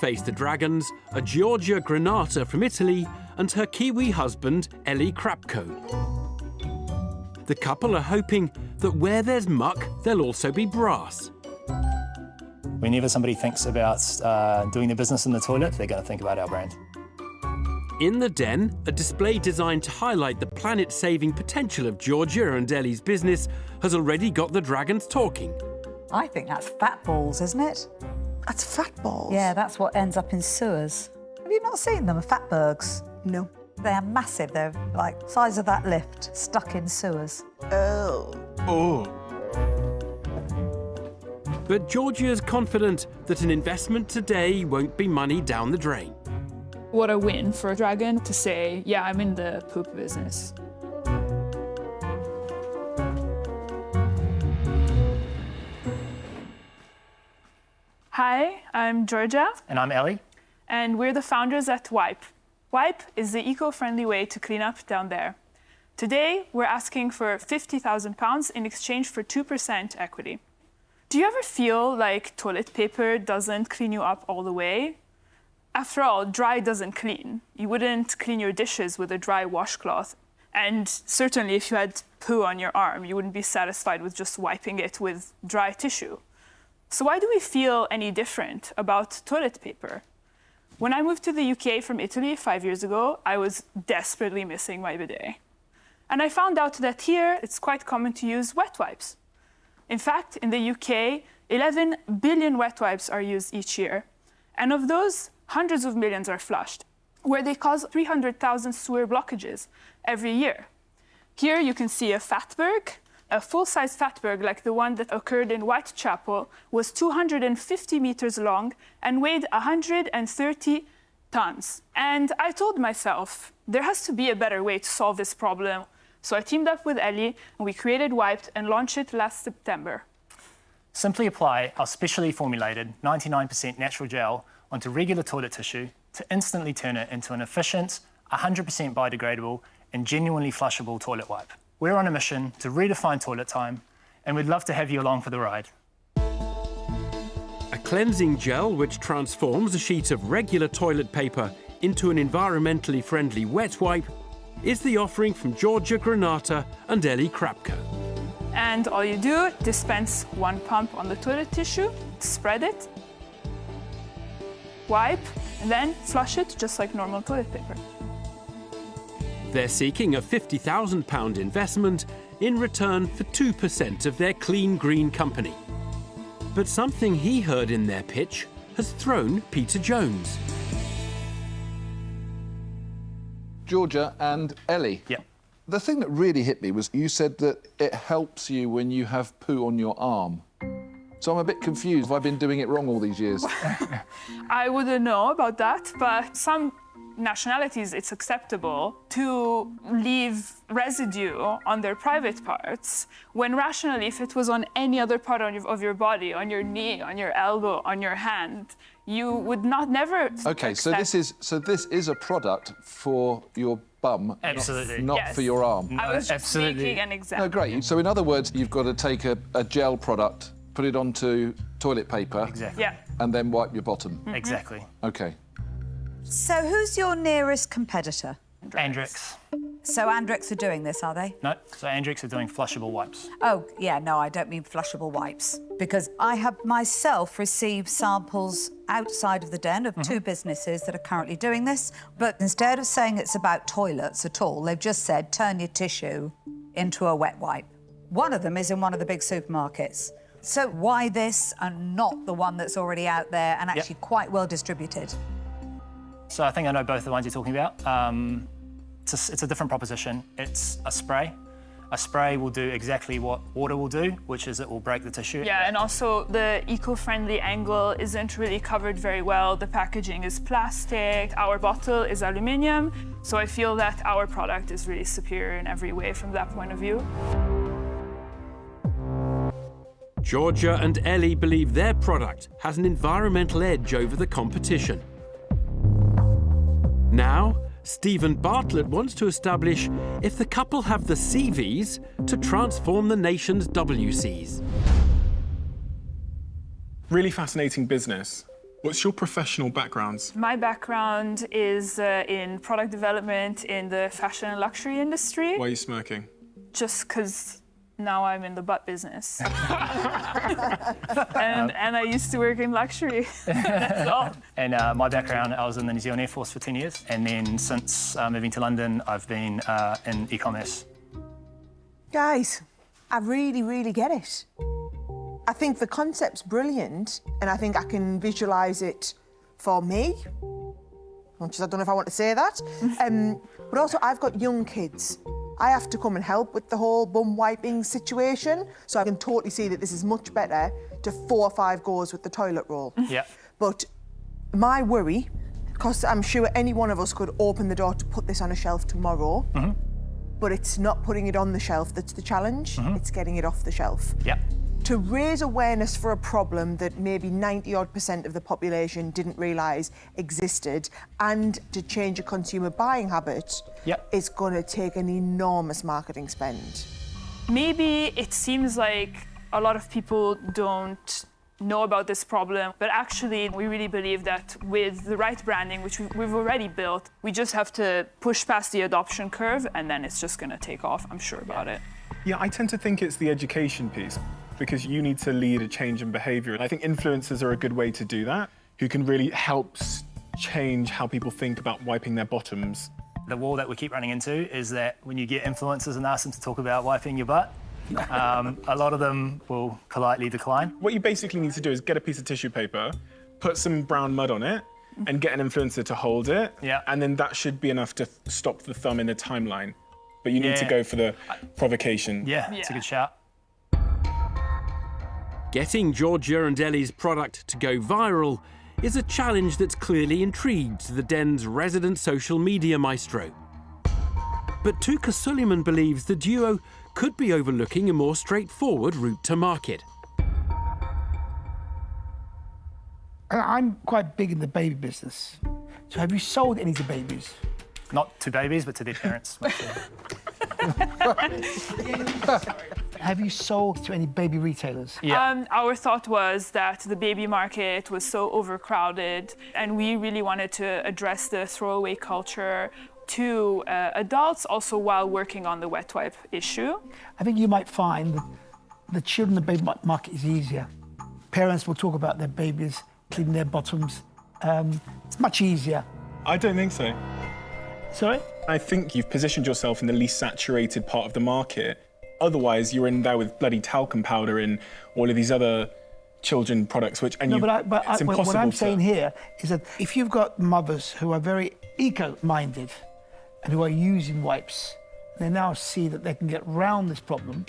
face the dragons are Giorgia Granata from Italy and her Kiwi husband, Ellie Krapko. The couple are hoping that where there's muck, there'll also be brass. Whenever somebody thinks about doing their business in the toilet, they're going to think about our brand. In the den, a display designed to highlight the planet-saving potential of Giorgia and Ellie's business has already got the dragons talking. I think that's fat balls, isn't it? That's fat balls? Yeah, that's what ends up in sewers. Have you not seen them, fatbergs? No. They're massive. They're like size of that lift, stuck in sewers. Oh. Oh. But Giorgia's confident that an investment today won't be money down the drain. What a win for a dragon to say, yeah, I'm in the poop business. Hi, I'm Giorgia. And I'm Ellie. And we're the founders at Wipe. Wipe is the eco-friendly way to clean up down there. Today, we're asking for £50,000 in exchange for 2% equity. Do you ever feel like toilet paper doesn't clean you up all the way? After all, dry doesn't clean. You wouldn't clean your dishes with a dry washcloth. And certainly if you had poo on your arm, you wouldn't be satisfied with just wiping it with dry tissue. So why do we feel any different about toilet paper? When I moved to the UK from Italy 5 years ago, I was desperately missing my bidet. And I found out that here it's quite common to use wet wipes. In fact, in the UK, 11 billion wet wipes are used each year. And of those, hundreds of millions are flushed, where they cause 300,000 sewer blockages every year. Here you can see a fatberg. A full-size fatberg like the one that occurred in Whitechapel was 250 meters long and weighed 130 tons. And I told myself, there has to be a better way to solve this problem. So I teamed up with Ellie and we created Wiped and launched it last September. Simply apply our specially formulated 99% natural gel onto regular toilet tissue to instantly turn it into an efficient, 100% biodegradable and genuinely flushable toilet wipe. We're on a mission to redefine toilet time, and we'd love to have you along for the ride. A cleansing gel which transforms a sheet of regular toilet paper into an environmentally friendly wet wipe is the offering from Giorgia Granata and Ellie Krapko. And all you do, dispense one pump on the toilet tissue, spread it, wipe, and then flush it just like normal toilet paper. They're seeking a £50,000 investment in return for 2% of their clean green company. But something he heard in their pitch has thrown Peter Jones. Giorgia and Ellie. Yeah. The thing that really hit me was you said that it helps you when you have poo on your arm. So I'm a bit confused. Have I been doing it wrong all these years? I wouldn't know about that, but some nationalities it's acceptable to leave residue on their private parts, when rationally, if it was on any other part of your body, on your knee, on your elbow, on your hand, you would never OK, so this is a product for your bum, Absolutely. not Yes. for your arm. I was just making an example. No, great. So in other words, you've got to take a gel product, put it onto toilet paper, Exactly. Yeah. and then wipe your bottom. Exactly. OK. So who's your nearest competitor? Andrex. So Andrex are doing this, are they? No, so Andrex are doing flushable wipes. Oh, yeah, no, I don't mean flushable wipes, because I have myself received samples outside of the den of two businesses that are currently doing this, but instead of saying it's about toilets at all, they've just said, turn your tissue into a wet wipe. One of them is in one of the big supermarkets. So why this and not the one that's already out there and actually quite well distributed? So I think I know both the ones you're talking about. It's a different proposition. It's a spray. A spray will do exactly what water will do, which is it will break the tissue. Yeah, and also the eco-friendly angle isn't really covered very well. The packaging is plastic, our bottle is aluminium, so I feel that our product is really superior in every way from that point of view. Giorgia and Ellie believe their product has an environmental edge over the competition. Now, Stephen Bartlett wants to establish if the couple have the CVs to transform the nation's WCs. Really fascinating business. What's your professional background? My background is in product development in the fashion and luxury industry. Why are you smirking? Just because now I'm in the butt business. and I used to work in luxury. That's all. And my background, I was in the New Zealand Air Force for 10 years. And then since moving to London, I've been in e-commerce. Guys, I really, really get it. I think the concept's brilliant, and I think I can visualise it for me. Much as I don't know if I want to say that. But also, I've got young kids. I have to come and help with the whole bum wiping situation, so I can totally see that this is much better to 4 or 5 goes with the toilet roll. Yeah. But my worry, because I'm sure any one of us could open the door to put this on a shelf tomorrow, but it's not putting it on the shelf that's the challenge, it's getting it off the shelf. Yeah. To raise awareness for a problem that maybe 90-odd% of the population didn't realise existed, and to change a consumer buying habit, is going to take an enormous marketing spend. Maybe it seems like a lot of people don't know about this problem, but actually we really believe that with the right branding, which we've already built, we just have to push past the adoption curve, and then it's just going to take off. I'm sure about it. Yeah, I tend to think it's the education piece, because you need to lead a change in behaviour. I think influencers are a good way to do that, who can really help change how people think about wiping their bottoms. The wall that we keep running into is that when you get influencers and ask them to talk about wiping your butt, a lot of them will politely decline. What you basically need to do is get a piece of tissue paper, put some brown mud on it, and get an influencer to hold it, and then that should be enough to stop the thumb in the timeline. But you need to go for the provocation. Yeah, it's a good shout. Getting Georgia and Ellie's product to go viral is a challenge that's clearly intrigued the den's resident social media maestro. But Tuka Suleiman believes the duo could be overlooking a more straightforward route to market. I'm quite big in the baby business. So have you sold any to babies? Not to babies, but to their parents. Have you sold to any baby retailers? Yeah. Our thought was that the baby market was so overcrowded, and we really wanted to address the throwaway culture to adults, also while working on the wet wipe issue. I think you might find that the children in the baby market is easier. Parents will talk about their babies, cleaning their bottoms. It's much easier. I don't think so. Sorry? I think you've positioned yourself in the least saturated part of the market. Otherwise, you're in there with bloody talcum powder and all of these other children products, which it's impossible. What I'm saying here is that if you've got mothers who are very eco-minded and who are using wipes, they now see that they can get round this problem.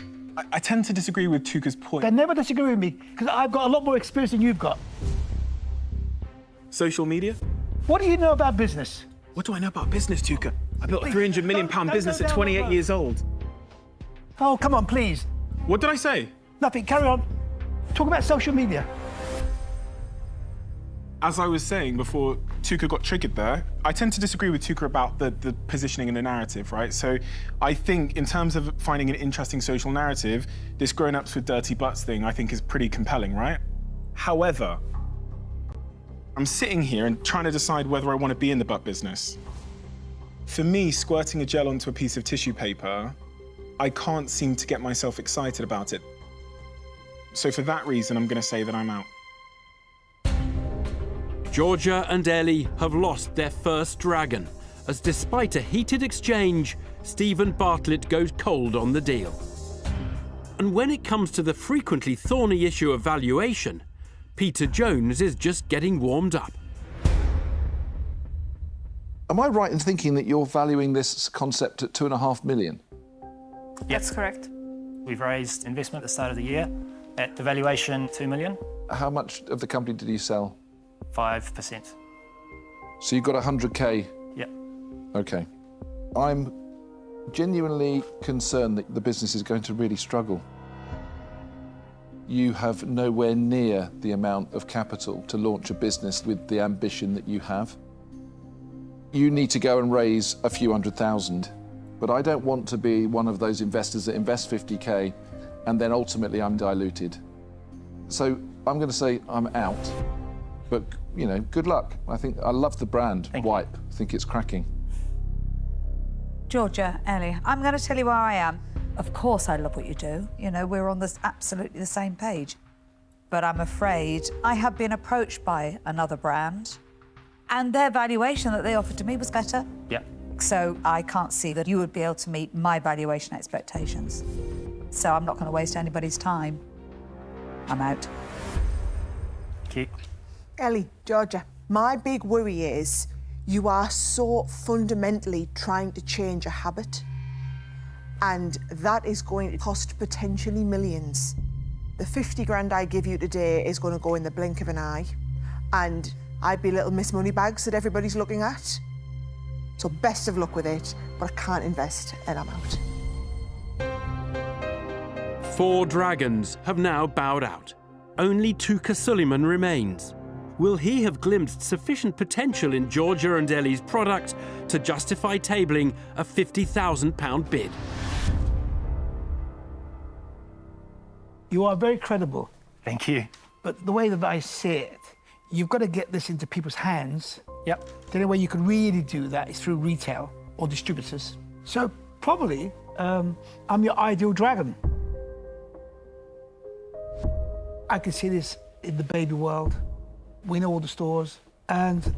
I tend to disagree with Tuka's point. They never disagree with me, because I've got a lot more experience than you've got. Social media? What do you know about business? What do I know about business, Tuka? I built a £300 million business at 28 years old. Oh, come on, please. What did I say? Nothing, carry on. Talk about social media. As I was saying before Tuka got triggered there, I tend to disagree with Tuka about the positioning and the narrative, right? So I think in terms of finding an interesting social narrative, this grown-ups with dirty butts thing I think is pretty compelling, right? However, I'm sitting here and trying to decide whether I want to be in the butt business. For me, squirting a gel onto a piece of tissue paper, I can't seem to get myself excited about it. So for that reason, I'm going to say that I'm out. Georgia and Ellie have lost their first dragon, as despite a heated exchange, Stephen Bartlett goes cold on the deal. And when it comes to the frequently thorny issue of valuation, Peter Jones is just getting warmed up. Am I right in thinking that you're valuing this concept at $2.5 million? That's correct. We've raised investment at the start of the year at the valuation $2 million. How much of the company did you sell? 5%. So you've got 100K? Yep. Okay. I'm genuinely concerned that the business is going to really struggle. You have nowhere near the amount of capital to launch a business with the ambition that you have. You need to go and raise a few $100,000, but I don't want to be one of those investors that invest 50K and then ultimately I'm diluted. So I'm going to say I'm out. But, you know, good luck. I love the brand, Thank you. Wipe. I think it's cracking. Georgia, Ellie, I'm going to tell you where I am. Of course I love what you do. You know, we're on this absolutely the same page. But I'm afraid I have been approached by another brand and their valuation that they offered to me was better. Yeah. So I can't see that you would be able to meet my valuation expectations. So I'm not going to waste anybody's time. I'm out. Thank you. Ellie, Georgia, my big worry is you are so fundamentally trying to change a habit, and that is going to cost potentially millions. The 50 grand I give you today is going to go in the blink of an eye, and I'd be little Miss Moneybags that everybody's looking at. So best of luck with it, but I can't invest and I'm out. 4 dragons have now bowed out. Only Tuka Suleiman remains. Will he have glimpsed sufficient potential in Georgia and Ellie's product to justify tabling a £50,000 bid? You are very credible, Thank you. but the way that I see it, you've got to get this into people's hands. Yep. The only way you can really do that is through retail or distributors. So probably I'm your ideal dragon. I can see this in the baby world. We know all the stores, and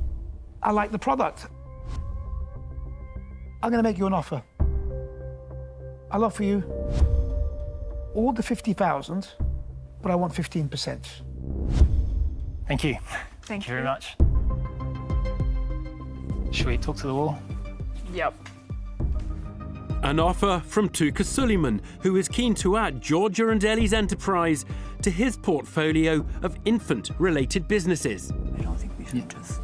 I like the product. I'm going to make you an offer. I'll offer you all the 50,000, but I want 15%. Thank you. Thank you very you. much. Should we talk to the wall? Yep. An offer from Tuka Suleiman, who is keen to add Georgia and Ellie's enterprise to his portfolio of infant-related businesses. I don't think we should just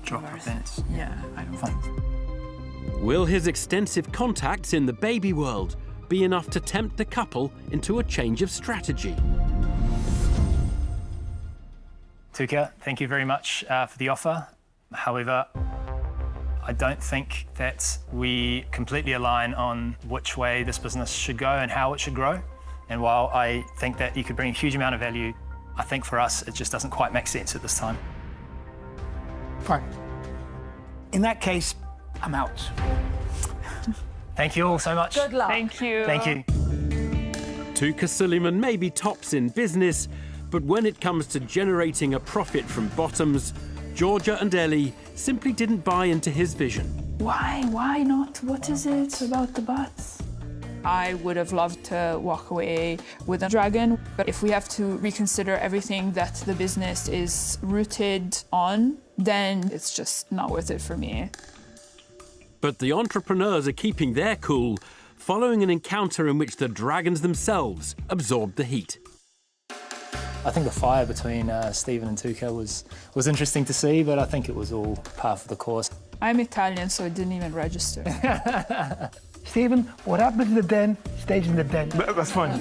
drop our bets. Yeah, I don't think so. Will his extensive contacts in the baby world be enough to tempt the couple into a change of strategy? Tuka, thank you very much for the offer. However, I don't think that we completely align on which way this business should go and how it should grow. And while I think that you could bring a huge amount of value, I think for us it just doesn't quite make sense at this time. Fine. In that case, I'm out. Thank you all so much. Good luck. Thank you. Thank you. Tuka Suleiman may be tops in business, but when it comes to generating a profit from bottoms, Georgia and Ellie simply didn't buy into his vision. Why? Why not? What is it about the butts? I would have loved to walk away with a dragon, but if we have to reconsider everything that the business is rooted on, then it's just not worth it for me. But the entrepreneurs are keeping their cool following an encounter in which the dragons themselves absorbed the heat. I think the fire between Stephen and Tuka was interesting to see, but I think it was all par for the course. I'm Italian, so it didn't even register. Stephen, what happens in the den stays in the den. That's fine.